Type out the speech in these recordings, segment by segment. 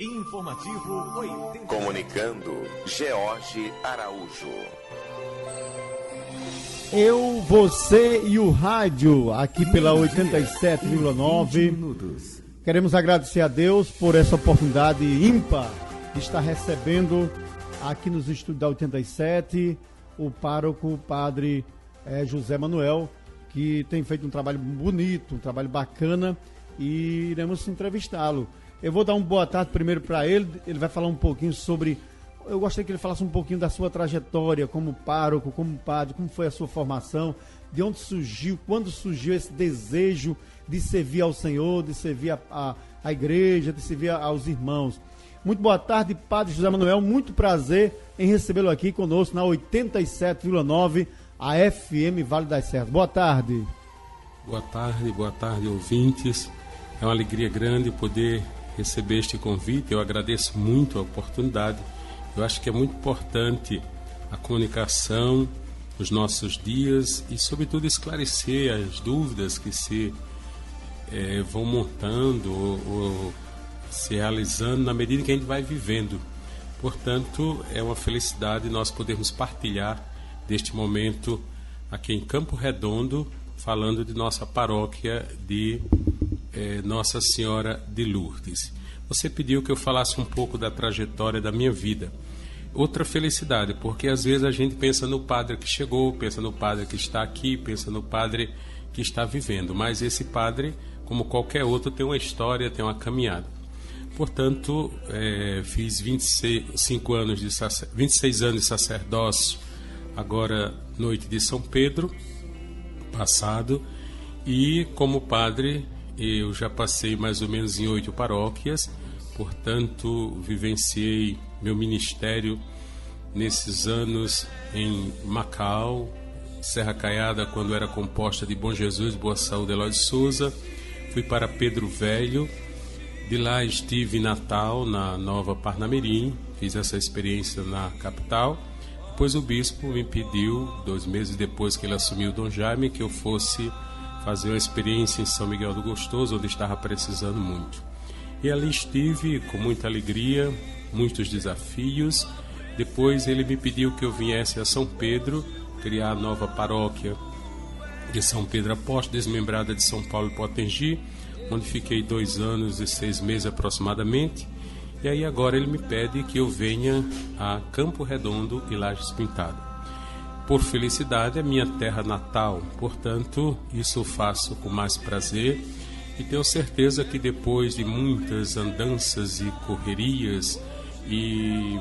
Informativo 80. Comunicando, George Araújo. Eu, você e o rádio, aqui pela 87,9. Queremos agradecer a Deus por essa oportunidade ímpar de estar recebendo aqui nos estúdios da 87 o pároco, o padre José Manuel, que tem feito um trabalho bonito, um trabalho bacana, e iremos entrevistá-lo. Eu vou dar uma boa tarde primeiro para ele. Ele vai falar um pouquinho sobre... Eu gostaria que ele falasse um pouquinho da sua trajetória como pároco, como padre, como foi a sua formação, de onde surgiu, quando surgiu esse desejo de servir ao Senhor, de servir a igreja, de servir aos irmãos. Muito boa tarde, padre José Manuel. Muito prazer em recebê-lo aqui conosco na 87,9, a FM Vale das Serras. Boa tarde. Boa tarde, ouvintes. É uma alegria grande poder receber este convite. Eu agradeço muito a oportunidade. Eu acho que é muito importante a comunicação nos nossos dias e, sobretudo, esclarecer as dúvidas que se vão montando ou se realizando na medida que a gente vai vivendo. Portanto, é uma felicidade nós podermos partilhar deste momento aqui em Campo Redondo, falando de nossa paróquia de Nossa Senhora de Lourdes. Você pediu que eu falasse um pouco da trajetória da minha vida. Outra felicidade, porque às vezes a gente pensa no padre que chegou, pensa no padre que está aqui, pensa no padre que está vivendo, mas esse padre, como qualquer outro, tem uma história, tem uma caminhada. Portanto, fiz 26 anos de sacerdócio, agora noite de São Pedro, passado, e como padre eu já passei mais ou menos em 8 paróquias, portanto vivenciei meu ministério nesses anos em Macau, Serra Caiada, quando era composta de Bom Jesus, Boa Saúde, Eloy de Souza. Fui para Pedro Velho, de lá estive em Natal, na Nova Parnamirim, fiz essa experiência na capital. Depois o bispo me pediu, 2 meses depois que ele assumiu o Dom Jaime, que eu fosse fazer uma experiência em São Miguel do Gostoso, onde estava precisando muito. E ali estive com muita alegria, muitos desafios. Depois ele me pediu que eu viesse a São Pedro, criar a nova paróquia de São Pedro Apóstolo, desmembrada de São Paulo e Potengi, onde fiquei 2 anos e 6 meses aproximadamente. E aí agora ele me pede que eu venha a Campo Redondo e Lajes Pintado. Por felicidade, é minha terra natal, portanto, isso eu faço com mais prazer e tenho certeza que depois de muitas andanças e correrias e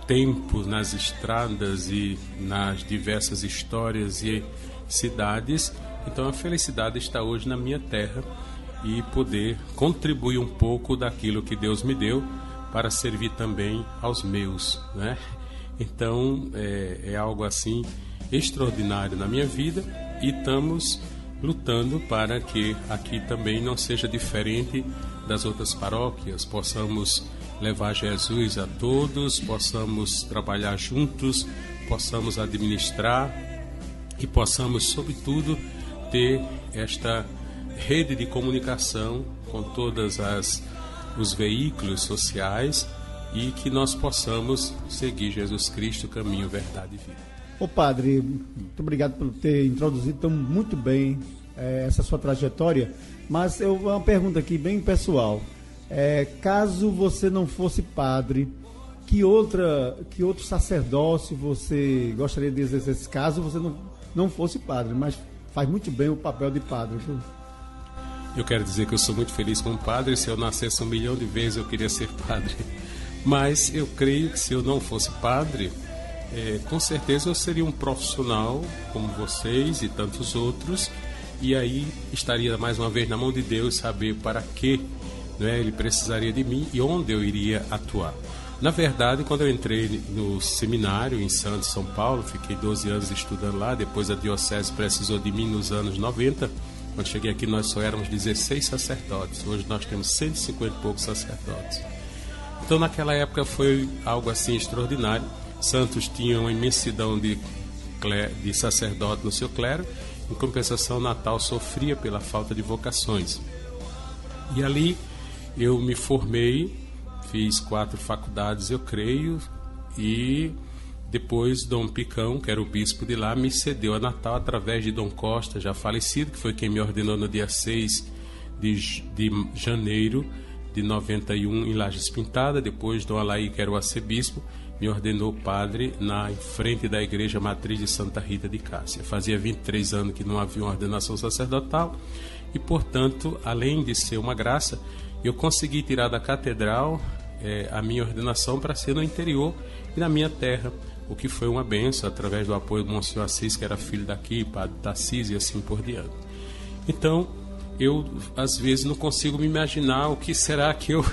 tempos nas estradas e nas diversas histórias e cidades, então a felicidade está hoje na minha terra e poder contribuir um pouco daquilo que Deus me deu para servir também aos meus, né? Então é algo assim extraordinário na minha vida e estamos lutando para que aqui também não seja diferente das outras paróquias, possamos levar Jesus a todos, possamos trabalhar juntos, possamos administrar e possamos, sobretudo, ter esta rede de comunicação com todos os veículos sociais e que nós possamos seguir Jesus Cristo, caminho, verdade e vida. Ô padre, muito obrigado por ter introduzido muito bem essa sua trajetória, mas uma pergunta aqui bem pessoal. Caso você não fosse padre, que outro sacerdócio você gostaria de exercer? Caso você não fosse padre, mas faz muito bem o papel de padre. Eu quero dizer que eu sou muito feliz como padre. Se eu nascesse 1 milhão de vezes eu queria ser padre. Mas eu creio que se eu não fosse padre, com certeza eu seria um profissional como vocês e tantos outros, e aí estaria mais uma vez na mão de Deus saber para que, né, Ele precisaria de mim e onde eu iria atuar. Na verdade, quando eu entrei no seminário em Santos, São Paulo, fiquei 12 anos estudando lá, depois a diocese precisou de mim nos anos 90, quando cheguei aqui nós só éramos 16 sacerdotes, hoje nós temos 150 e poucos sacerdotes. Então naquela época foi algo assim extraordinário. Santos tinha uma imensidão de sacerdote no seu clero, em compensação Natal sofria pela falta de vocações. E ali eu me formei fiz 4 faculdades, eu creio, e depois Dom Picão, que era o bispo de lá, me cedeu a Natal através de Dom Costa, já falecido, que foi quem me ordenou no dia 6 de janeiro de 91 em Lajes Pintada. Depois Dom Alaí, que era o arcebispo, me ordenou padre na frente da Igreja Matriz de Santa Rita de Cássia. Fazia 23 anos que não havia uma ordenação sacerdotal e, portanto, além de ser uma graça, eu consegui tirar da catedral a minha ordenação para ser no interior e na minha terra, o que foi uma benção através do apoio do Monsenhor Assis, que era filho daqui, padre Tarcísio e assim por diante. Então, eu às vezes não consigo me imaginar o que será que eu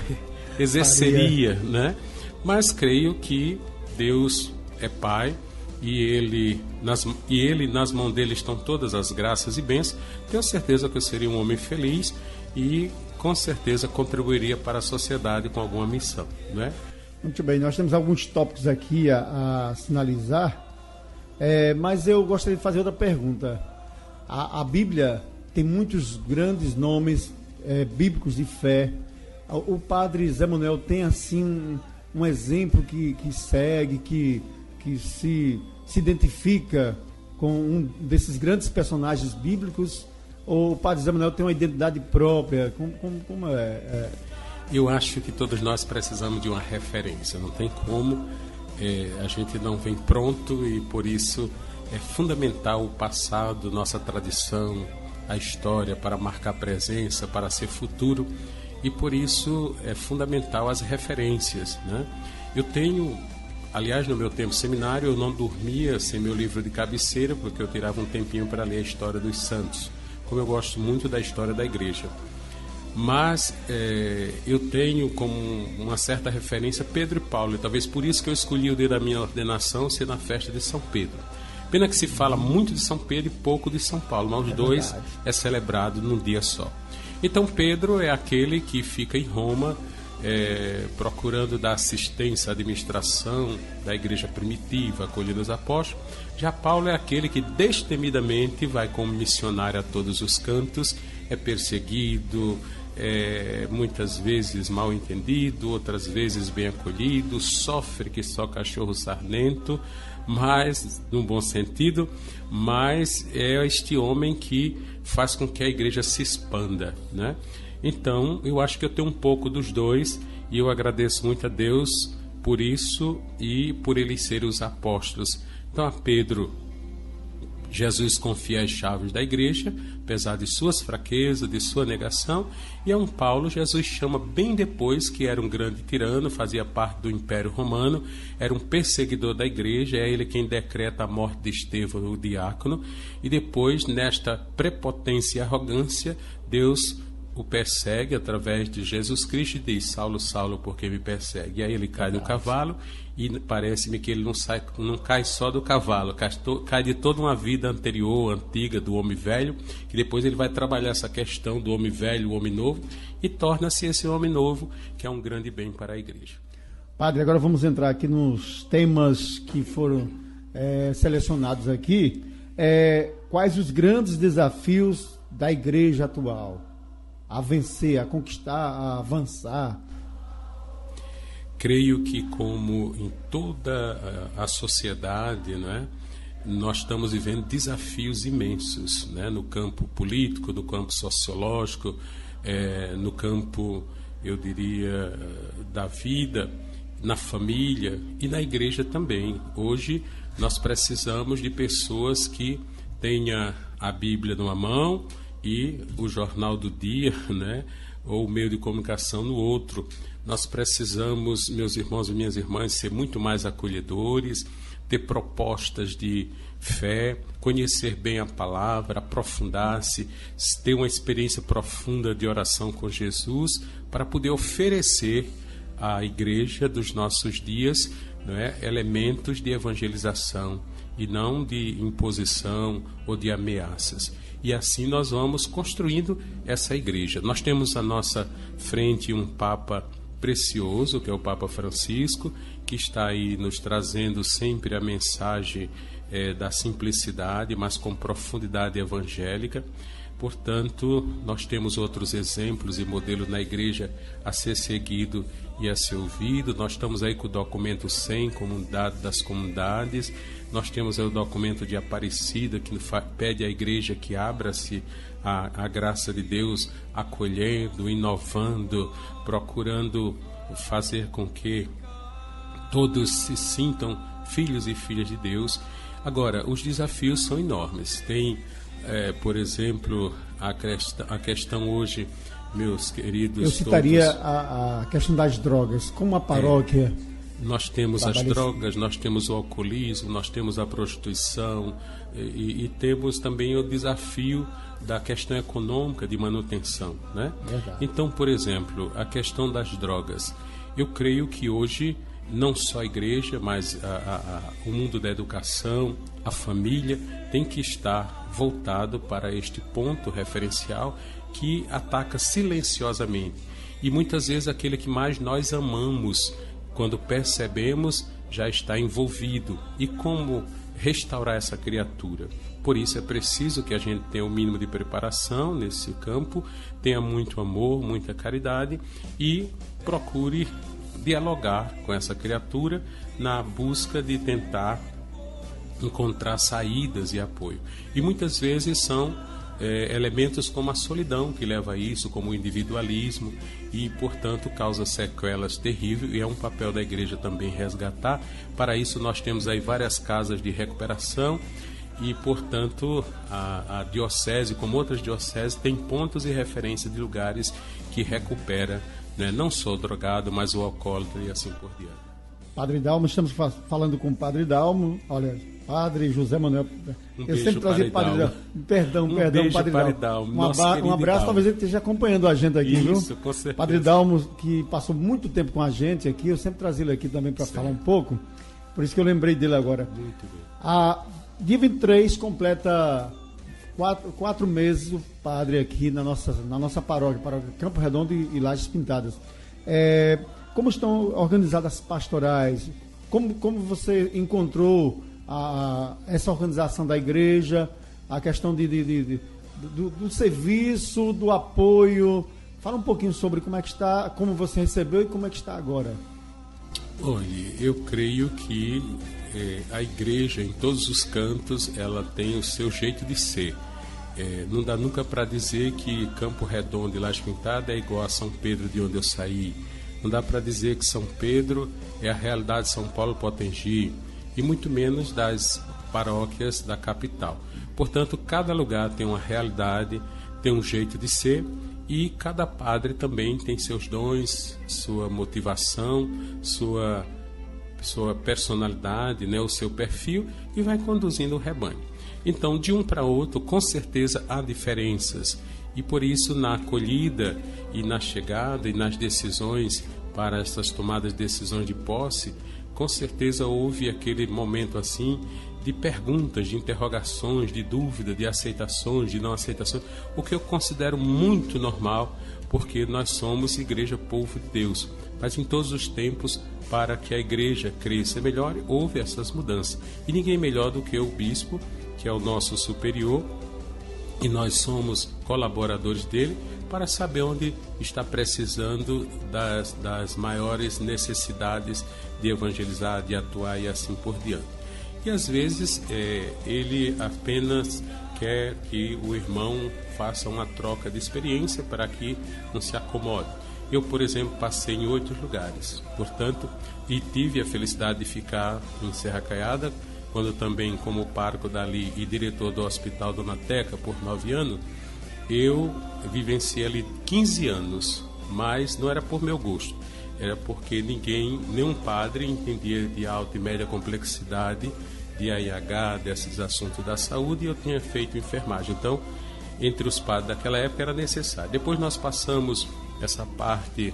exerceria, né? Mas creio que Deus é Pai e Ele nas mãos dele estão todas as graças e bênçãos. Tenho certeza que eu seria um homem feliz e com certeza contribuiria para a sociedade com alguma missão, não é? Muito bem, nós temos alguns tópicos aqui a sinalizar, mas eu gostaria de fazer outra pergunta. A Bíblia tem muitos grandes nomes bíblicos de fé. O padre Zé Manuel tem assim um exemplo que segue, que se identifica com um desses grandes personagens bíblicos, ou o padre Zé Manuel tem uma identidade própria? Como é? Eu acho que todos nós precisamos de uma referência, não tem como, a gente não vem pronto e por isso é fundamental o passado, nossa tradição, a história para marcar presença, para ser futuro, e por isso é fundamental as referências, né? Eu tenho, aliás, no meu tempo seminário, eu não dormia sem meu livro de cabeceira, porque eu tirava um tempinho para ler a história dos santos, como eu gosto muito da história da igreja. Mas eu tenho como uma certa referência Pedro e Paulo, e talvez por isso que eu escolhi o dia da minha ordenação ser na festa de São Pedro. Pena que se fala muito de São Pedro e pouco de São Paulo, mas os dois é celebrado num dia só. Então Pedro é aquele que fica em Roma procurando dar assistência à administração da igreja primitiva, acolhendo os apóstolos. Já Paulo é aquele que destemidamente vai como missionário a todos os cantos, é perseguido, muitas vezes mal entendido, outras vezes bem acolhido, sofre que só cachorro sarnento, mas num bom sentido, mas é este homem que faz com que a igreja se expanda, né? Então, eu acho que eu tenho um pouco dos dois e eu agradeço muito a Deus por isso e por eles serem os apóstolos. Então, a Pedro, Jesus confia as chaves da igreja, apesar de suas fraquezas, de sua negação, e a um Paulo, Jesus chama bem depois, que era um grande tirano, fazia parte do Império Romano, era um perseguidor da igreja, é ele quem decreta a morte de Estevão, o diácono, e depois, nesta prepotência e arrogância, Deus o persegue através de Jesus Cristo e diz: Saulo, Saulo, por que me persegue? E aí ele cai do cavalo e parece-me que ele não cai só do cavalo, cai de toda uma vida anterior, antiga, do homem velho, que depois ele vai trabalhar essa questão do homem velho, o homem novo, e torna-se esse homem novo, que é um grande bem para a igreja. Padre, agora vamos entrar aqui nos temas que foram selecionados aqui. Quais os grandes desafios da igreja atual? A vencer, a conquistar, a avançar? Creio que, como em toda a sociedade, né, nós estamos vivendo desafios imensos, né, no campo político, no campo sociológico, no campo, eu diria, da vida, na família e na igreja também. Hoje nós precisamos de pessoas que tenham a Bíblia numa mão e o jornal do dia, né, ou o meio de comunicação no outro. Nós precisamos, meus irmãos e minhas irmãs, ser muito mais acolhedores, ter propostas de fé, conhecer bem a palavra, aprofundar-se, ter uma experiência profunda de oração com Jesus, para poder oferecer à igreja dos nossos dias, né, elementos de evangelização e não de imposição ou de ameaças. E assim nós vamos construindo essa igreja. Nós temos à nossa frente um Papa precioso, que é o Papa Francisco, que está aí nos trazendo sempre a mensagem da simplicidade, mas com profundidade evangélica. Portanto, nós temos outros exemplos e modelos na igreja a ser seguido e a ser ouvido. Nós estamos aí com o documento 100, Comunidade das Comunidades. Nós temos aí o documento de Aparecida, que pede à igreja que abra-se a graça de Deus, acolhendo, inovando, procurando fazer com que todos se sintam filhos e filhas de Deus. Agora, os desafios são enormes. Tem, por exemplo, a questão hoje, meus queridos... Eu citaria a questão das drogas. Como a paróquia... Nós temos as drogas, nós temos o alcoolismo, nós temos a prostituição e temos também o desafio da questão econômica de manutenção, né? Verdade. Então, por exemplo, a questão das drogas. Eu creio que hoje não só a igreja, mas o mundo da educação, a família, tem que estar voltado para este ponto referencial que ataca silenciosamente. E muitas vezes aquele que mais nós amamos, quando percebemos, já está envolvido. E como restaurar essa criatura? Por isso é preciso que a gente tenha o mínimo de preparação nesse campo, tenha muito amor, muita caridade e procure dialogar com essa criatura na busca de tentar encontrar saídas e apoio. E muitas vezes são elementos como a solidão que leva a isso, como o individualismo e, portanto, causa sequelas terríveis, e é um papel da igreja também resgatar. Para isso nós temos aí várias casas de recuperação e, portanto, a diocese, como outras dioceses, tem pontos e referências de lugares que recupera, né, não só o drogado, mas o alcoólatra e assim por diante. Padre Dalmo, estamos falando com o Padre Dalmo, olha, Padre José Manuel. Eu sempre trazia Padre Dalmo. Perdão, Padre Dalmo. Um abraço, talvez ele esteja acompanhando a gente aqui, isso, viu? Com certeza. Padre Dalmo, que passou muito tempo com a gente aqui, eu sempre trazia ele aqui também para falar um pouco, por isso que eu lembrei dele agora. Muito bem. Dia 23 completa 4 meses o padre aqui na nossa paróquia Campo Redondo e Lajes Pintadas. Como estão organizadas as pastorais? Como você encontrou essa organização da igreja, a questão do serviço, do apoio? Fala um pouquinho sobre como é que está, como você recebeu e como é que está agora. Olha, eu creio que a igreja, em todos os cantos, ela tem o seu jeito de ser. Não dá nunca para dizer que Campo Redondo e Laje Pintada é igual a São Pedro, de onde eu saí. Não dá para dizer que São Pedro é a realidade de São Paulo Potengi, e muito menos das paróquias da capital. Portanto, cada lugar tem uma realidade, tem um jeito de ser, e cada padre também tem seus dons, sua motivação, sua personalidade, né, o seu perfil, e vai conduzindo o rebanho. Então, de um para outro, com certeza há diferenças. E por isso, na acolhida e na chegada e nas decisões para essas tomadas de decisões de posse, com certeza houve aquele momento assim de perguntas, de interrogações, de dúvida, de aceitações, de não aceitações, o que eu considero muito normal, porque nós somos igreja, povo de Deus. Mas em todos os tempos, para que a igreja cresça melhor, houve essas mudanças. E ninguém melhor do que o bispo, que é o nosso superior, e nós somos colaboradores dele, para saber onde está precisando das maiores necessidades de evangelizar, de atuar e assim por diante. E às vezes ele apenas quer que o irmão faça uma troca de experiência para que não se acomode. Eu, por exemplo, passei em 8 lugares, portanto, e tive a felicidade de ficar em Serra Caiada, quando também como pároco dali e diretor do Hospital Dona Teca por 9 anos, eu vivenciei ali 15 anos, mas não era por meu gosto, era porque nenhum padre entendia de alta e média complexidade, de AIH, desses assuntos da saúde, e eu tinha feito enfermagem. Então, entre os padres daquela época era necessário. Depois nós passamos essa parte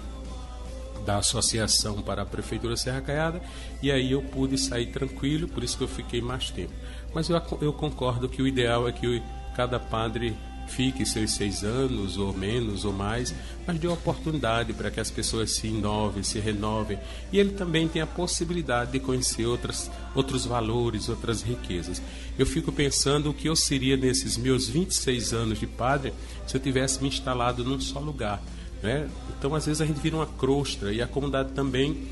da associação para a Prefeitura Serra Caiada, e aí eu pude sair tranquilo, por isso que eu fiquei mais tempo. Mas eu concordo que o ideal é que cada padre fique seus 6 anos, ou menos, ou mais, mas dê oportunidade para que as pessoas se inovem, se renovem, e ele também tem a possibilidade de conhecer outros valores, outras riquezas. Eu fico pensando o que eu seria nesses meus 26 anos de padre se eu tivesse me instalado num só lugar, né? Então, às vezes, a gente vira uma crosta, e a comunidade também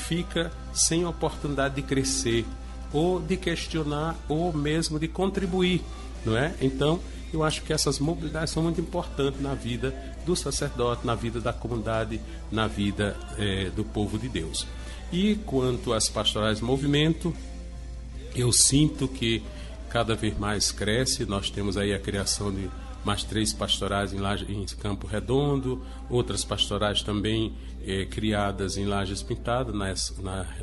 fica sem oportunidade de crescer, ou de questionar, ou mesmo de contribuir, não é? Então, eu acho que essas mobilidades são muito importantes na vida do sacerdote, na vida da comunidade, na vida do povo de Deus. E quanto às pastorais movimento, eu sinto que cada vez mais cresce. Nós temos aí a criação de mais 3 pastorais em Campo Redondo, outras pastorais também criadas em Lajes Pintadas,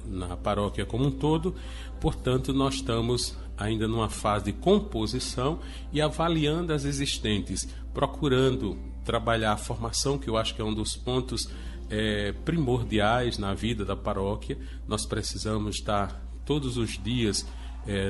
na paróquia como um todo. Portanto, nós estamos ainda numa fase de composição e avaliando as existentes, procurando trabalhar a formação, que eu acho que é um dos pontos primordiais na vida da paróquia. Nós precisamos estar todos os dias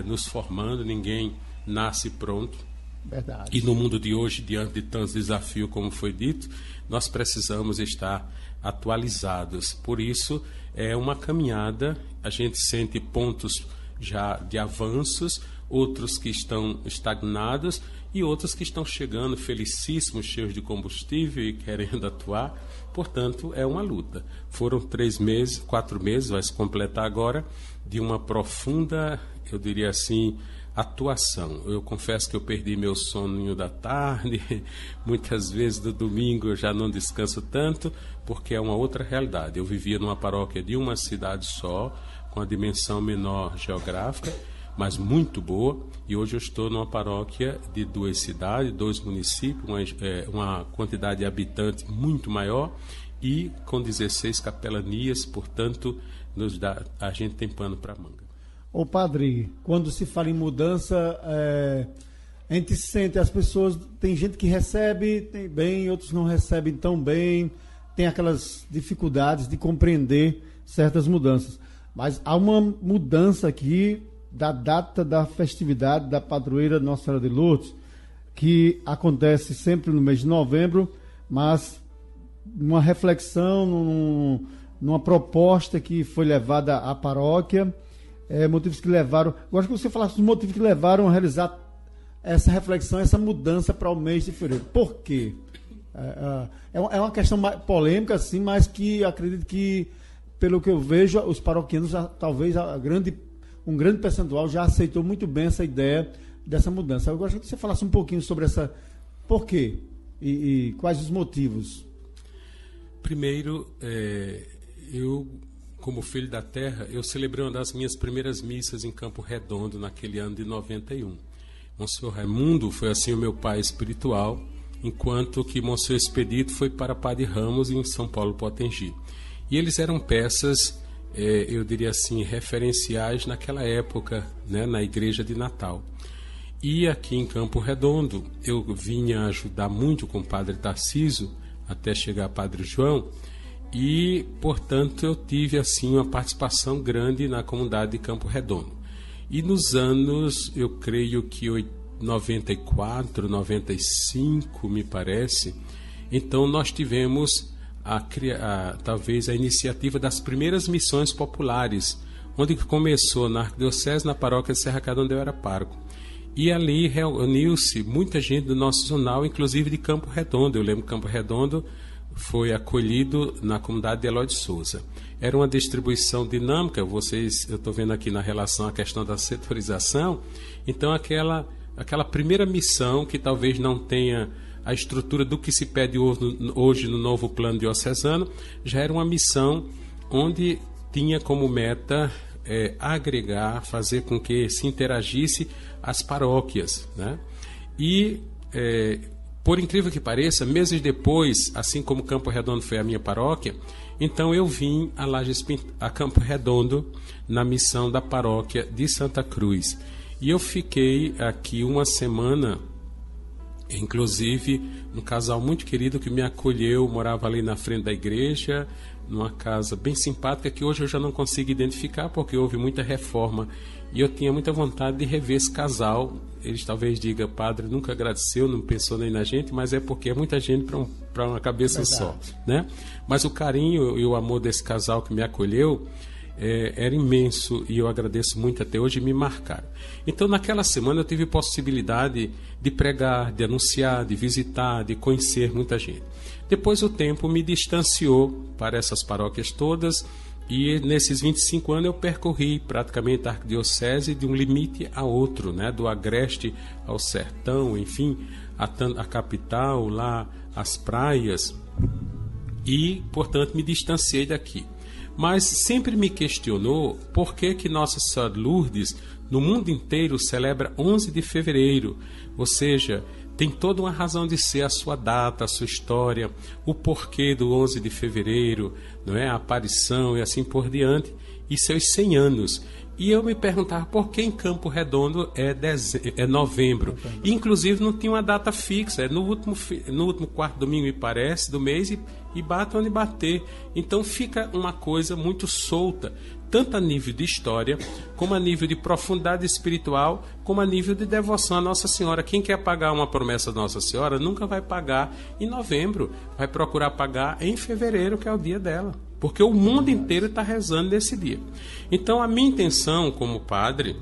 nos formando, ninguém nasce pronto. Verdade. E no mundo de hoje, diante de tantos desafios, como foi dito, nós precisamos estar atualizados. Por isso, é uma caminhada, a gente sente pontos já de avanços, outros que estão estagnados e outros que estão chegando felicíssimos, cheios de combustível e querendo atuar. Portanto, é uma luta. Foram 4 meses, vai se completar agora, de uma profunda, eu diria assim, atuação. Eu confesso que eu perdi meu soninho da tarde, muitas vezes do domingo eu já não descanso tanto, porque é uma outra realidade. Eu vivia numa paróquia de uma cidade só, com a dimensão menor geográfica, mas muito boa, e hoje eu estou numa paróquia de 2 cidades, 2 municípios, uma quantidade de habitantes muito maior, e com 16 capelanias, portanto, a gente tem pano para manga. Ô padre, quando se fala em mudança, a gente sente, as pessoas, tem gente que recebe bem, outros não recebem tão bem, tem aquelas dificuldades de compreender certas mudanças. Mas há uma mudança aqui da data da festividade da padroeira Nossa Senhora de Lourdes, que acontece sempre no mês de novembro, mas numa reflexão, numa proposta que foi levada à paróquia, motivos que levaram... Eu acho que você falasse dos motivos que levaram a realizar essa reflexão, essa mudança para o mês de fevereiro. Por quê? É uma questão polêmica, sim, mas que acredito que, pelo que eu vejo, os paroquianos, talvez um grande percentual já aceitou muito bem essa ideia dessa mudança. Eu gostaria que você falasse um pouquinho sobre essa... Por quê? E quais os motivos? Primeiro, eu, como filho da terra, eu celebrei uma das minhas primeiras missas em Campo Redondo, naquele ano de 91. Monsenhor Raimundo foi assim o meu pai espiritual, enquanto que Monsenhor Expedito foi para Padre Ramos, em São Paulo, Potengi. E eles eram peças, eu diria assim, referenciais naquela época, né, na igreja de Natal. E aqui em Campo Redondo, eu vinha ajudar muito com o Padre Tarcísio, até chegar a Padre João, e, portanto, eu tive assim uma participação grande na comunidade de Campo Redondo. E nos anos, eu creio que 94, 95, me parece, então nós tivemos talvez a iniciativa das primeiras missões populares, onde começou na Arquidiocese, na paróquia de Serra Cadê, onde eu era pároco. E ali reuniu-se muita gente do nosso jornal, inclusive de Campo Redondo. Eu lembro que Campo Redondo foi acolhido na comunidade de Eloy de Souza. Era uma distribuição dinâmica, eu estou vendo aqui na relação a questão da setorização, então aquela primeira missão, que talvez não tenha a estrutura do que se pede hoje no novo plano diocesano, já era uma missão onde tinha como meta agregar, fazer com que se interagisse as paróquias, né? E, por incrível que pareça, meses depois, assim como Campo Redondo foi a minha paróquia, então eu vim a Campo Redondo na missão da paróquia de Santa Cruz. E eu fiquei aqui uma semana Inclusive, um casal muito querido que me acolheu, morava ali na frente da igreja, numa casa bem simpática, que hoje eu já não consigo identificar, porque houve muita reforma. E eu tinha muita vontade de rever esse casal. Eles talvez digam, padre, nunca agradeceu, não pensou nem na gente, mas é porque é muita gente para uma cabeça só, né? Mas o carinho e o amor desse casal que me acolheu era imenso, e eu agradeço muito até hoje, me marcaram. Então, naquela semana eu tive possibilidade de pregar, de anunciar, de visitar, de conhecer muita gente. Depois o tempo me distanciou para essas paróquias todas, e nesses 25 anos eu percorri praticamente a arquidiocese de um limite a outro, né? Do Agreste ao Sertão, enfim, a capital, lá as praias, e, portanto, me distanciei daqui. Mas sempre me questionou por que Nossa Senhora de Lourdes, no mundo inteiro, celebra 11 de fevereiro, ou seja, tem toda uma razão de ser a sua data, a sua história, o porquê do 11 de fevereiro, não é? A aparição e assim por diante, e seus 100 anos. E eu me perguntava por que em Campo Redondo é novembro. E, inclusive, não tinha uma data fixa, é no último quarto domingo, me parece, do mês, e bate onde bater. Então fica uma coisa muito solta, tanto a nível de história, como a nível de profundidade espiritual, como a nível de devoção à Nossa Senhora. Quem quer pagar uma promessa da Nossa Senhora nunca vai pagar em novembro, vai procurar pagar em fevereiro, que é o dia dela, porque o mundo inteiro está rezando nesse dia. Então, a minha intenção como padre,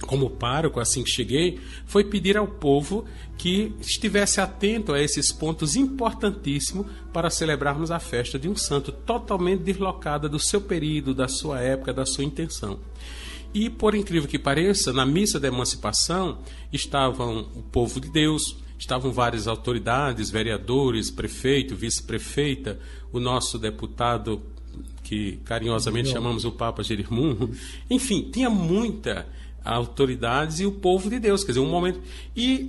como pároco, assim que cheguei, foi pedir ao povo que estivesse atento a esses pontos importantíssimos para celebrarmos a festa de um santo totalmente deslocada do seu período, da sua época, da sua intenção. E, por incrível que pareça, na missa da emancipação estavam o povo de Deus, estavam várias autoridades, vereadores, prefeito, vice-prefeita, o nosso deputado, que carinhosamente chamamos o Papa Jerimum, enfim, tinha muita autoridades e o povo de Deus, quer dizer, um momento. E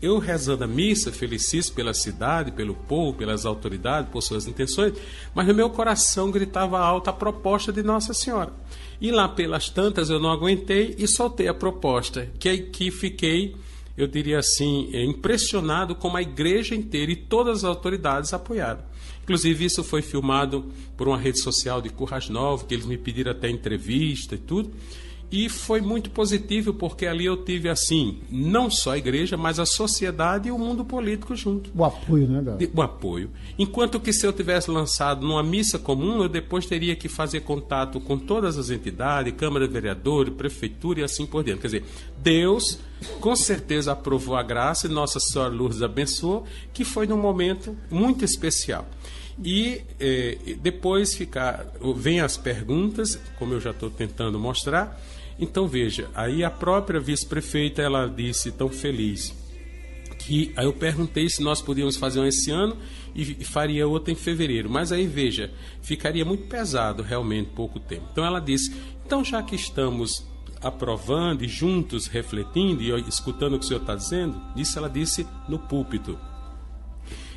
eu rezando a missa, felicíssimo pela cidade, pelo povo, pelas autoridades, por suas intenções, mas no meu coração gritava alto a proposta de Nossa Senhora. E lá pelas tantas eu não aguentei e soltei a proposta, que fiquei, eu diria assim, impressionado como a igreja inteira e todas as autoridades apoiaram. Inclusive, isso foi filmado por uma rede social de Currais Novos, que eles me pediram até entrevista e tudo. E foi muito positivo, porque ali eu tive, assim, não só a igreja, mas a sociedade e o mundo político junto. O apoio, né, Dado? O apoio. Enquanto que se eu tivesse lançado numa missa comum, eu depois teria que fazer contato com todas as entidades, Câmara de Vereadores, Prefeitura e assim por diante. Quer dizer, Deus com certeza aprovou a graça e Nossa Senhora Lourdes abençoou, que foi num momento muito especial. E depois vem as perguntas, como eu já estou tentando mostrar. Então veja, aí a própria vice-prefeita, ela disse tão feliz, que aí eu perguntei se nós podíamos fazer uma esse ano e faria outra em fevereiro, mas aí veja, ficaria muito pesado realmente pouco tempo. Então ela disse, então já que estamos aprovando e juntos refletindo e escutando o que o senhor está dizendo, ela disse no púlpito,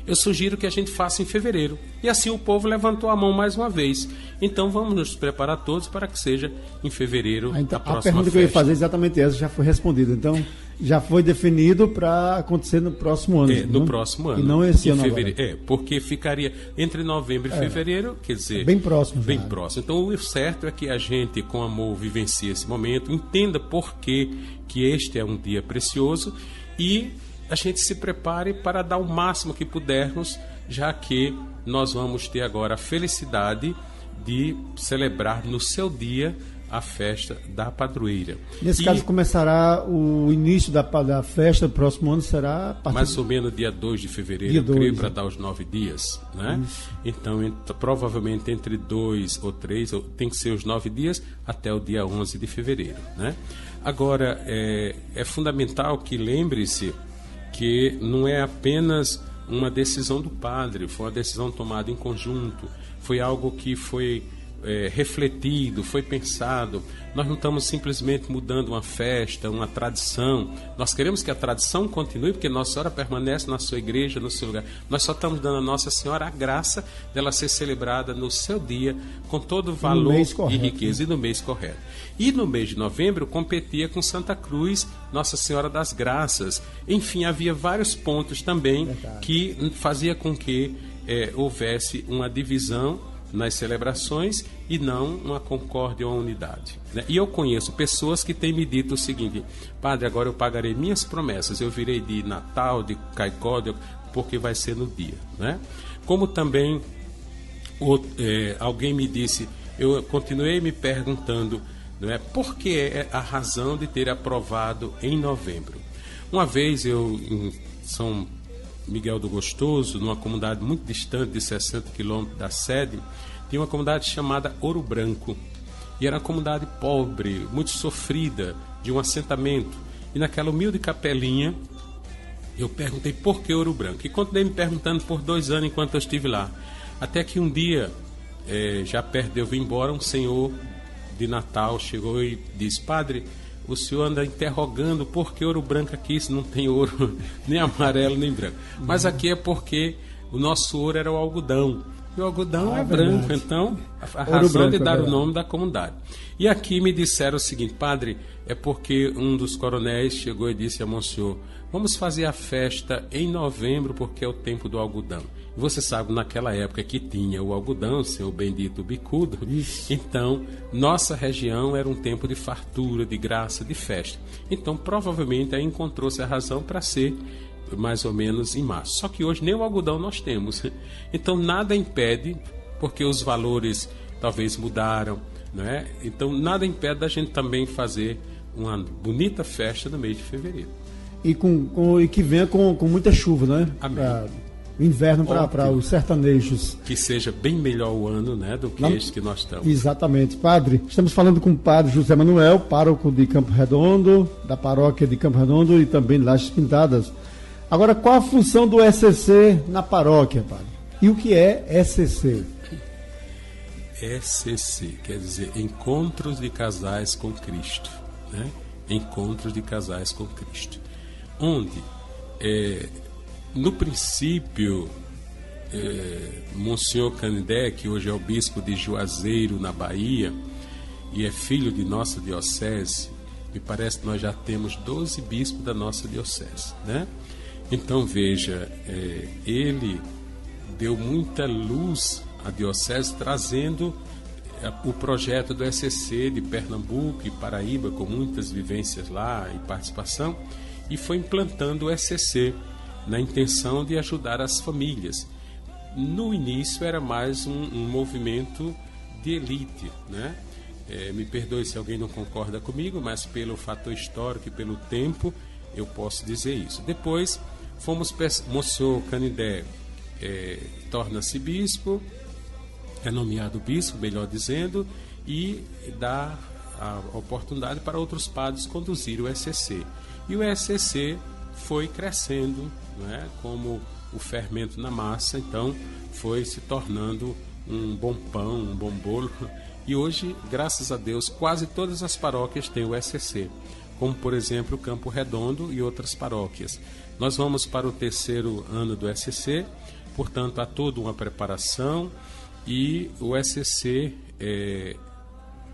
eu sugiro que a gente faça em fevereiro. E assim o povo levantou a mão mais uma vez. Então vamos nos preparar todos para que seja em fevereiro a próxima festa. A pergunta que eu ia fazer exatamente essa já foi respondida. Então já foi definido para acontecer no próximo ano. No próximo ano. E não esse ano fevereiro. Porque ficaria entre novembro e fevereiro, quer dizer... Bem próximo. Bem próximo. Então o certo é que a gente, com amor, vivencie esse momento, entenda por que este é um dia precioso e a gente se prepare para dar o máximo que pudermos, já que nós vamos ter agora a felicidade de celebrar no seu dia a festa da padroeira. Nesse caso, começará o início da festa, do próximo ano será... mais ou menos dia 2 de fevereiro, eu creio, para dar os 9 dias. Né? Então, provavelmente entre 2 ou 3, tem que ser os 9 dias, até o dia 11 de fevereiro. Né? Agora, é fundamental que lembre-se que não é apenas uma decisão do padre, foi uma decisão tomada em conjunto, foi algo que foi refletido, foi pensado. Nós não estamos simplesmente mudando uma festa, uma tradição. Nós queremos que a tradição continue, porque Nossa Senhora permanece na sua igreja, no seu lugar. Nós só estamos dando a Nossa Senhora a graça dela ser celebrada no seu dia, com todo o valor e riqueza, e no mês correto. E no mês de novembro competia com Santa Cruz, Nossa Senhora das Graças. Enfim, havia vários pontos também que fazia com que houvesse uma divisão nas celebrações e não uma concórdia ou uma unidade, né? E eu conheço pessoas que têm me dito o seguinte: padre, agora eu pagarei minhas promessas, eu virei de Natal, de Caicó, porque vai ser no dia, né? Como também alguém me disse, eu continuei me perguntando, não é, por que a razão de ter aprovado em novembro. Uma vez eu, em São Miguel do Gostoso, numa comunidade muito distante, de 60 quilômetros da sede, tinha uma comunidade chamada Ouro Branco. E era uma comunidade pobre, muito sofrida, de um assentamento. E naquela humilde capelinha, eu perguntei por que Ouro Branco. E continuei me perguntando por 2 anos enquanto eu estive lá. Até que um dia, já perto de eu vir embora, um senhor de Natal chegou e disse: padre, o senhor anda interrogando por que Ouro Branco aqui, se não tem ouro nem amarelo nem branco. Mas aqui é porque o nosso ouro era o algodão. E o algodão é branco, verdade. Então a razão de dar o nome da comunidade. E aqui me disseram o seguinte: padre, é porque um dos coronéis chegou e disse a Monsenhor: vamos fazer a festa em novembro porque é o tempo do algodão. E você sabe, naquela época que tinha o algodão, seu bendito bicudo, então nossa região era um tempo de fartura, de graça, de festa. Então provavelmente aí encontrou-se a razão para ser mais ou menos em março. Só que hoje nem o algodão nós temos. Então nada impede, porque os valores talvez mudaram, não é? Então nada impede da gente também fazer uma bonita festa no mês de fevereiro. E que venha com muita chuva, né? Amém. Inverno para os sertanejos. Que seja bem melhor o ano, né, do que este que nós estamos. Exatamente. Padre, estamos falando com o padre José Manuel, pároco de Campo Redondo, da paróquia de Campo Redondo e também Lajes Pintadas. Agora, qual a função do ECC na paróquia, padre? E o que é ECC? ECC quer dizer Encontros de Casais com Cristo, né? Encontros de Casais com Cristo. Onde, no princípio, Monsenhor Canindé, que hoje é o bispo de Juazeiro, na Bahia, e é filho de nossa diocese, me parece que nós já temos 12 bispos da nossa diocese, né? Então, veja, ele deu muita luz à diocese, trazendo o projeto do ECC de Pernambuco e Paraíba, com muitas vivências lá e participação, e foi implantando o ECC na intenção de ajudar as famílias. No início era mais um movimento de elite, né? Me perdoe se alguém não concorda comigo, mas pelo fator histórico e pelo tempo eu posso dizer isso. Depois Monsenhor Canindé torna-se bispo, é nomeado bispo, melhor dizendo, e dá a oportunidade para outros padres conduzir o ECC. E o ECC foi crescendo, não é? Como o fermento na massa, então foi se tornando um bom pão, um bom bolo. E hoje, graças a Deus, quase todas as paróquias têm o ECC, como por exemplo Campo Redondo e outras paróquias. Nós vamos para o 3º ano do ECC, portanto há toda uma preparação, e o ECC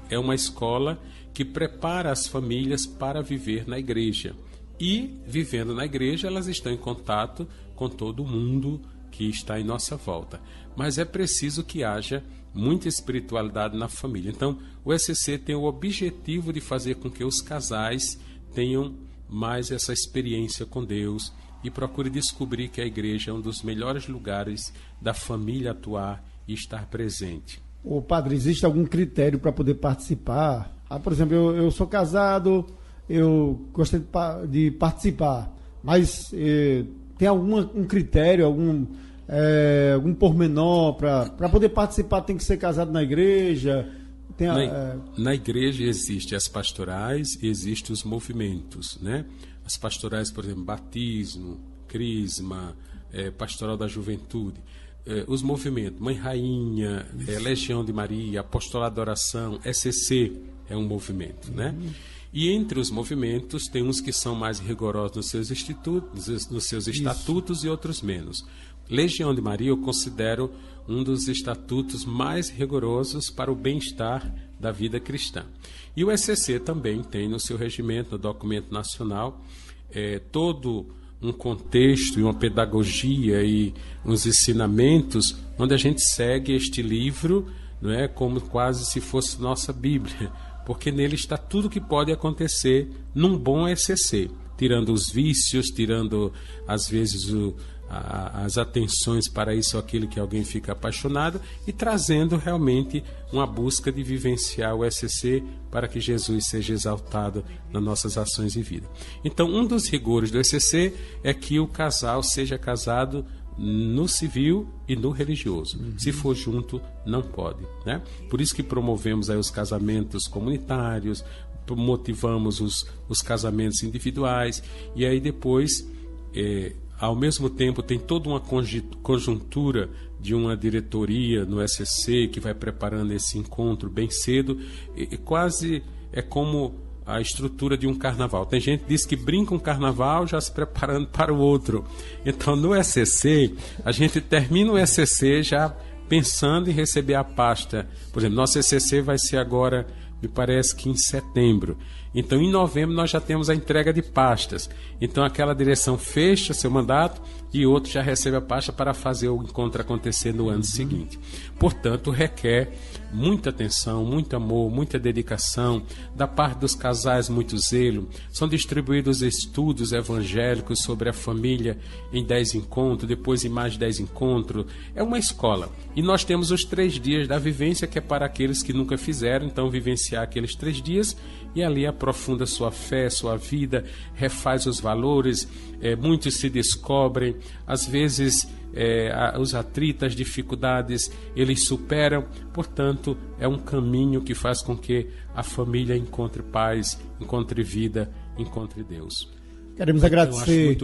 é uma escola que prepara as famílias para viver na igreja. E, vivendo na igreja, elas estão em contato com todo mundo que está em nossa volta. Mas é preciso que haja muita espiritualidade na família. Então, o ECC tem o objetivo de fazer com que os casais tenham mais essa experiência com Deus e procure descobrir que a igreja é um dos melhores lugares da família atuar e estar presente. Ô padre, existe algum critério para poder participar? Por exemplo, eu sou casado, eu gostaria de participar, mas tem um critério, algum pormenor para poder participar? Tem que ser casado na igreja? Na igreja existem as pastorais e existem os movimentos, né? As pastorais, por exemplo, batismo, crisma, pastoral da juventude. os movimentos Mãe Rainha, Legião de Maria, Apostolado da Oração, ECC é um movimento, né? E entre os movimentos tem uns que são mais rigorosos nos seus estatutos e outros menos. Legião de Maria eu considero um dos estatutos mais rigorosos para o bem-estar da vida cristã. E o ECC também tem no seu regimento, no documento nacional, todo um contexto e uma pedagogia e uns ensinamentos onde a gente segue este livro, não é, como quase se fosse nossa Bíblia, porque nele está tudo que pode acontecer num bom ECC, tirando os vícios, tirando às vezes as atenções para isso ou aquilo que alguém fica apaixonado e trazendo realmente uma busca de vivenciar o ECC para que Jesus seja exaltado nas nossas ações de vida. Então, um dos rigores do ECC é que o casal seja casado no civil e no religioso. Se for junto, não pode, né? Por isso que promovemos aí os casamentos comunitários, motivamos os casamentos individuais e aí depois... ao mesmo tempo, tem toda uma conjuntura de uma diretoria no SCC que vai preparando esse encontro bem cedo. E quase é como a estrutura de um carnaval. Tem gente que diz que brinca um carnaval já se preparando para o outro. Então, no SCC, a gente termina o SCC já pensando em receber a pasta. Por exemplo, nosso SCC vai ser agora, me parece que em setembro. Então, em novembro, nós já temos a entrega de pastas. Então, aquela direção fecha seu mandato e outro já recebe a pasta para fazer o encontro acontecer no ano seguinte. Portanto, requer muita atenção, muito amor, muita dedicação, da parte dos casais, muito zelo. São distribuídos estudos evangélicos sobre a família em 10 encontros, depois em mais 10 encontros. É uma escola. E nós temos os 3 dias da vivência, que é para aqueles que nunca fizeram, então vivenciar aqueles 3 dias e ali aprofunda sua fé, sua vida, refaz os valores, muitos se descobrem, às vezes os atritos, as dificuldades, eles superam, portanto, é um caminho que faz com que a família encontre paz, encontre vida, encontre Deus. Queremos agradecer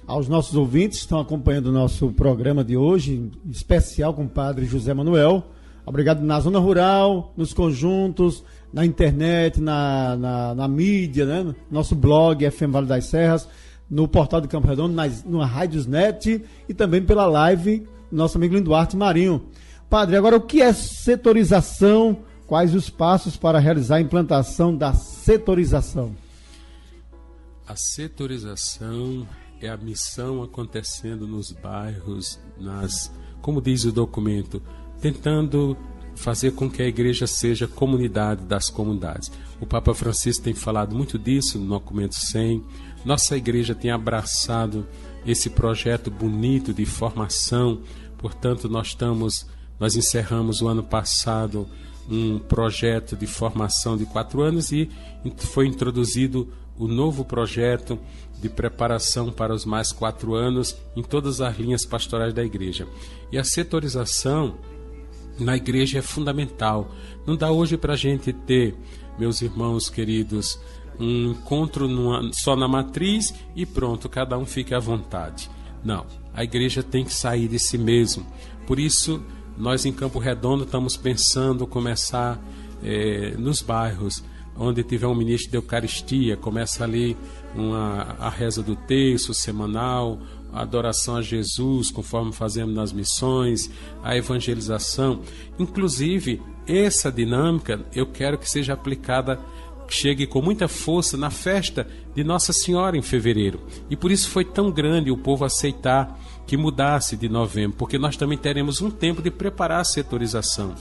aos nossos ouvintes que estão acompanhando o nosso programa de hoje, especial com o Padre José Manuel. Obrigado na zona rural, nos conjuntos, na internet, na mídia, né? Nosso blog FM Vale das Serras, no portal do Campo Redondo, na Rádiosnet e também pela live nosso amigo Linduarte Marinho. Padre, agora o que é setorização? Quais os passos para realizar a implantação da setorização? A setorização é a missão acontecendo nos bairros, como diz o documento, tentando fazer com que a igreja seja comunidade das comunidades. O Papa Francisco tem falado muito disso no documento 100. Nossa igreja tem abraçado esse projeto bonito de formação. Portanto, nós encerramos o ano passado um projeto de formação de 4 anos e foi introduzido o novo projeto de preparação para os mais 4 anos em todas as linhas pastorais da igreja. E a setorização na igreja é fundamental. Não dá hoje para a gente ter, meus irmãos queridos, um encontro só na matriz e pronto, cada um fica à vontade. Não, a igreja tem que sair de si mesmo. Por isso, nós em Campo Redondo estamos pensando começar nos bairros, onde tiver um ministro de Eucaristia, começa ali a reza do terço semanal, a adoração a Jesus, conforme fazemos nas missões, a evangelização. Inclusive, essa dinâmica eu quero que seja aplicada, que chegue com muita força na festa de Nossa Senhora em fevereiro. E por isso foi tão grande o povo aceitar que mudasse de novembro, porque nós também teremos um tempo de preparar a setorização.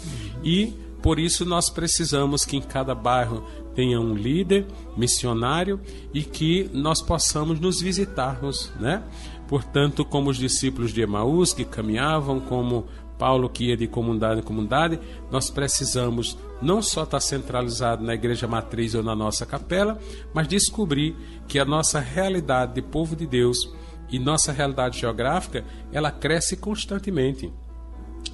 E por isso nós precisamos que em cada bairro tenha um líder missionário e que nós possamos nos visitarmos, né? Portanto, como os discípulos de Emaús que caminhavam, como Paulo que ia de comunidade em comunidade, nós precisamos não só estar centralizado na igreja matriz ou na nossa capela, mas descobrir que a nossa realidade de povo de Deus e nossa realidade geográfica, ela cresce constantemente.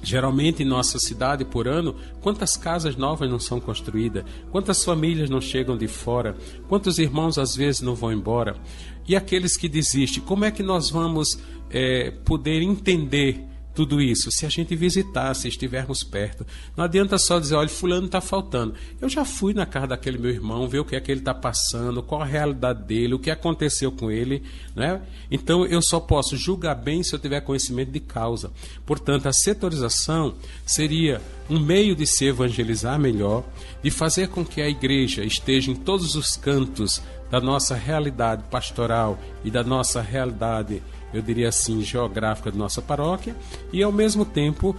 Geralmente em nossa cidade por ano, quantas casas novas não são construídas, quantas famílias não chegam de fora, quantos irmãos às vezes não vão embora. E aqueles que desistem, como é que nós vamos poder entender tudo isso? Se a gente visitar, se estivermos perto. Não adianta só dizer, olha, fulano está faltando. Eu já fui na casa daquele meu irmão, ver o que é que ele está passando, qual a realidade dele, o que aconteceu com ele, né? Então eu só posso julgar bem se eu tiver conhecimento de causa. Portanto, a setorização seria um meio de se evangelizar melhor, de fazer com que a igreja esteja em todos os cantos da nossa realidade pastoral e da nossa realidade, eu diria assim, geográfica da nossa paróquia, e ao mesmo tempo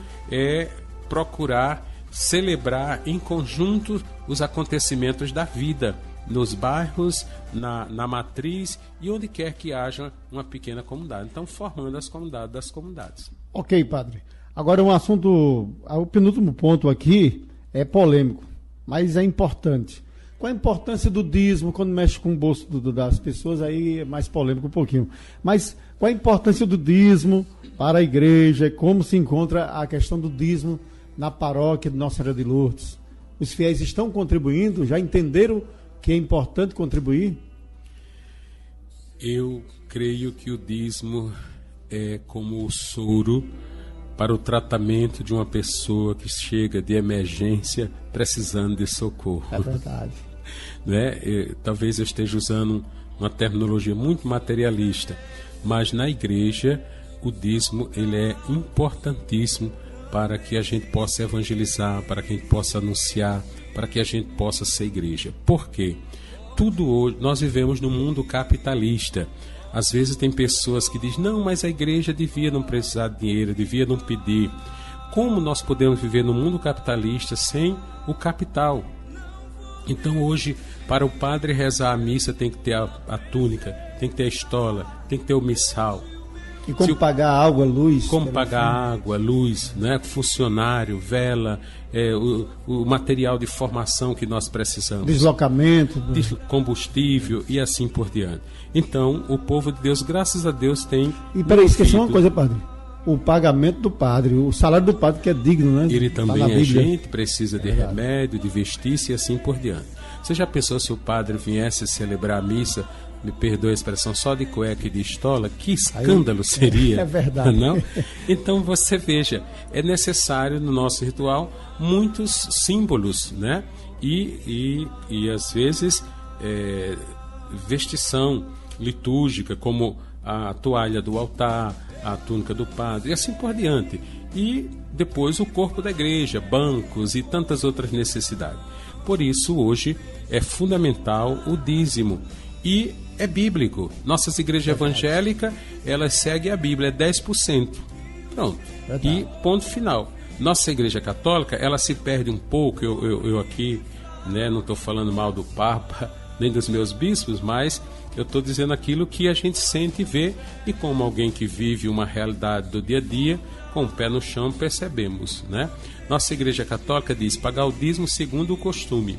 procurar celebrar em conjunto os acontecimentos da vida, nos bairros, na matriz e onde quer que haja uma pequena comunidade. Então, formando as comunidades das comunidades. Ok, padre. Agora um assunto, o penúltimo ponto aqui é polêmico, mas é importante. Qual a importância do dízimo quando mexe com o bolso das pessoas? Aí é mais polêmico um pouquinho. Mas qual a importância do dízimo para a igreja? Como se encontra a questão do dízimo na paróquia de Nossa Senhora de Lourdes? Os fiéis estão contribuindo? Já entenderam que é importante contribuir? Eu creio que o dízimo é como o soro para o tratamento de uma pessoa que chega de emergência precisando de socorro. É verdade. Né? Talvez eu esteja usando uma terminologia muito materialista, mas na igreja o dízimo ele é importantíssimo para que a gente possa evangelizar, para que a gente possa anunciar, para que a gente possa ser igreja. Por quê? Tudo hoje, nós vivemos num mundo capitalista. Às vezes tem pessoas que dizem, não, mas a igreja devia não precisar de dinheiro, devia não pedir. Como nós podemos viver no mundo capitalista sem o capital? Então hoje, para o padre rezar a missa, tem que ter a túnica, tem que ter a estola, tem que ter o missal. E como pagar água, luz? Como pagar água, luz, né? Funcionário, vela, o material de formação que nós precisamos. Deslocamento. Combustível e assim por diante. Então, o povo de Deus, graças a Deus, tem... E peraí, esqueci uma coisa, padre. O pagamento do padre, o salário do padre que é digno, né? Ele também é gente, precisa de remédio, de vestir-se e assim por diante. Você já pensou se o padre viesse celebrar a missa, me perdoe a expressão, só de cueca e de estola? Que escândalo seria! É verdade. Não? Então você veja, é necessário no nosso ritual muitos símbolos, né? E às vezes vestição litúrgica, como a toalha do altar, a túnica do padre e assim por diante. E depois o corpo da igreja, bancos e tantas outras necessidades. Por isso hoje é fundamental o dízimo. E é bíblico. Nossas igrejas evangélicas, elas seguem a Bíblia, é 10%. Pronto. E ponto final. Nossa igreja católica, ela se perde um pouco. Eu aqui, né, não estou falando mal do Papa, nem dos meus bispos, mas eu estou dizendo aquilo que a gente sente e vê, e como alguém que vive uma realidade do dia a dia, com o pé no chão, percebemos, né? Nossa igreja católica diz, pagar o dízimo segundo o costume.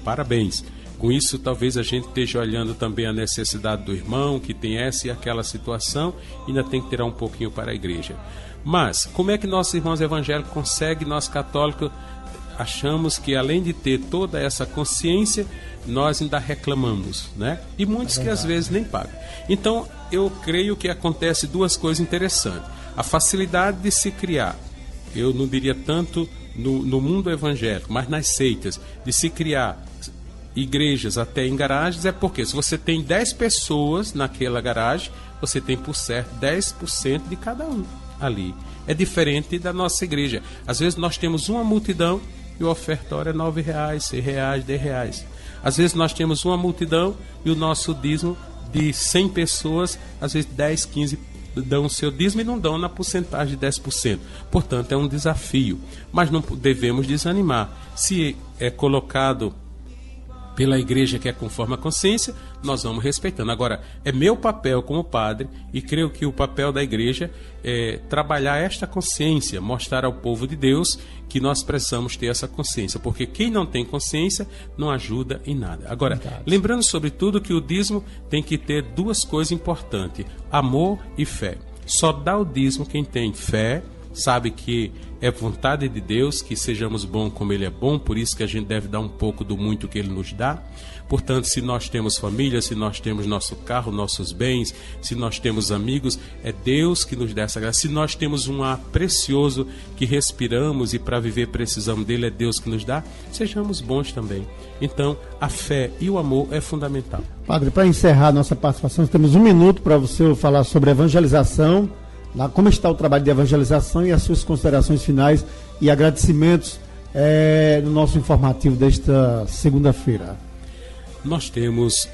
Parabéns. Com isso, talvez a gente esteja olhando também a necessidade do irmão, que tem essa e aquela situação, e ainda tem que tirar um pouquinho para a igreja. Mas, como é que nossos irmãos evangélicos conseguem, nós católicos, achamos que além de ter toda essa consciência, nós ainda reclamamos, né? E muitos que às vezes nem pagam. Então, eu creio que acontece duas coisas interessantes. A facilidade de se criar, eu não diria tanto no mundo evangélico, mas nas seitas, de se criar igrejas até em garagens, é porque se você tem 10 pessoas naquela garagem, você tem por certo 10% de cada um ali. É diferente da nossa igreja. Às vezes nós temos uma multidão e o ofertório é R$9, R$6, R$10. Às vezes nós temos uma multidão e o nosso dízimo de 100 pessoas, às vezes 10, 15 dão o seu dízimo e não dão na porcentagem de 10%. Portanto, é um desafio. Mas não devemos desanimar. Se é colocado pela igreja que é conforme a consciência, nós vamos respeitando. Agora, é meu papel como padre, e creio que o papel da igreja é trabalhar esta consciência, mostrar ao povo de Deus que nós precisamos ter essa consciência, porque quem não tem consciência não ajuda em nada. Agora, lembrando sobretudo que o dízimo tem que ter duas coisas importantes, amor e fé. Só dá o dízimo quem tem fé sabe que é vontade de Deus que sejamos bons como Ele é bom, por isso que a gente deve dar um pouco do muito que Ele nos dá. Portanto, se nós temos família, se nós temos nosso carro, nossos bens, se nós temos amigos, é Deus que nos dá essa graça. Se nós temos um ar precioso que respiramos e para viver precisamos dele, é Deus que nos dá, sejamos bons também. Então, a fé e o amor é fundamental. Padre, para encerrar nossa participação, temos 1 minuto para você falar sobre evangelização, lá, como está o trabalho de evangelização e as suas considerações finais e agradecimentos no nosso informativo desta segunda-feira. Nós temos,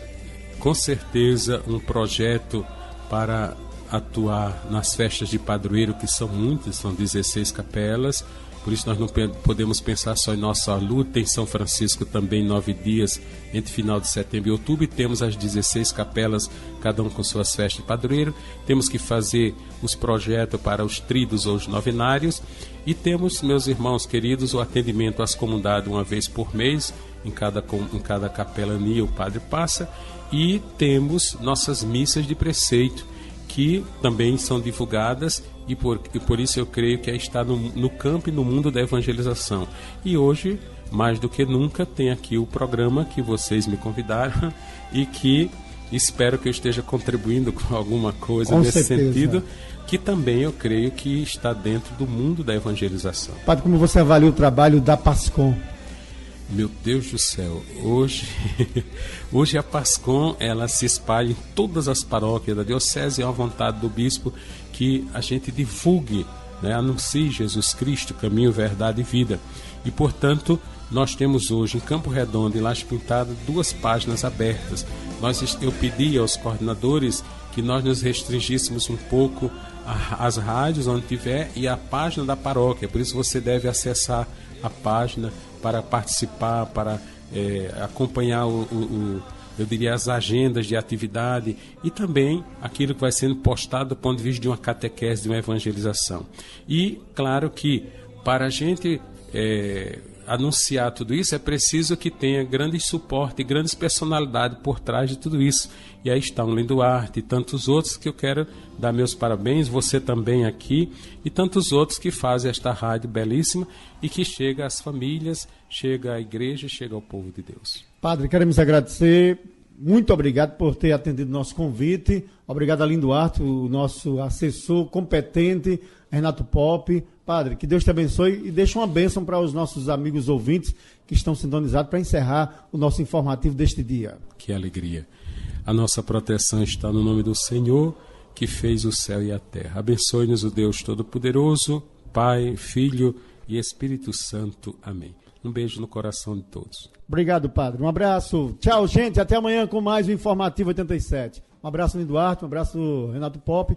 com certeza, um projeto para atuar nas festas de padroeiro, que são muitas, são 16 capelas, por isso nós não podemos pensar só em nossa luta. Em São Francisco também 9 dias, entre final de setembro e outubro, e temos as 16 capelas, cada um com suas festas de padroeiro. Temos que fazer os projetos para os tridos ou os novenários, e temos, meus irmãos queridos, o atendimento às comunidades uma vez por mês, em cada capelania o padre passa, e temos nossas missas de preceito, que também são divulgadas, e por isso eu creio que está no campo e no mundo da evangelização. E hoje, mais do que nunca, tem aqui o programa que vocês me convidaram e que espero que eu esteja contribuindo com alguma coisa nesse sentido, que também eu creio que está dentro do mundo da evangelização. Padre, como você avalia o trabalho da PASCOM? Meu Deus do céu, hoje a PASCOM, ela se espalha em todas as paróquias da diocese. É uma vontade do bispo que a gente divulgue, anuncie Jesus Cristo, caminho, verdade e vida. E, portanto, nós temos hoje em Campo Redondo e Laje Pintada 2 páginas abertas. Eu pedi aos coordenadores que nós nos restringíssemos um pouco às rádios onde tiver e à página da paróquia. Por isso você deve acessar a página para participar, para acompanhar eu diria, as agendas de atividade e também aquilo que vai sendo postado do ponto de vista de uma catequese, de uma evangelização. E, claro que para a gente anunciar tudo isso, é preciso que tenha grande suporte e grandes personalidades por trás de tudo isso. E aí está o Lino Duarte e tantos outros que eu quero dar meus parabéns, você também aqui, e tantos outros que fazem esta rádio belíssima e que chega às famílias, chega à igreja, chega ao povo de Deus. Padre, queremos agradecer, muito obrigado por ter atendido nosso convite, obrigado a Lino Duarte, o nosso assessor competente, Renato Pop. Padre, que Deus te abençoe e deixe uma bênção para os nossos amigos ouvintes que estão sintonizados para encerrar o nosso informativo deste dia. Que alegria. A nossa proteção está no nome do Senhor, que fez o céu e a terra. Abençoe-nos o Deus Todo-Poderoso, Pai, Filho e Espírito Santo. Amém. Um beijo no coração de todos. Obrigado, Padre. Um abraço. Tchau, gente. Até amanhã com mais um Informativo 87. Um abraço, Lino Duarte. Um abraço, Renato Pop.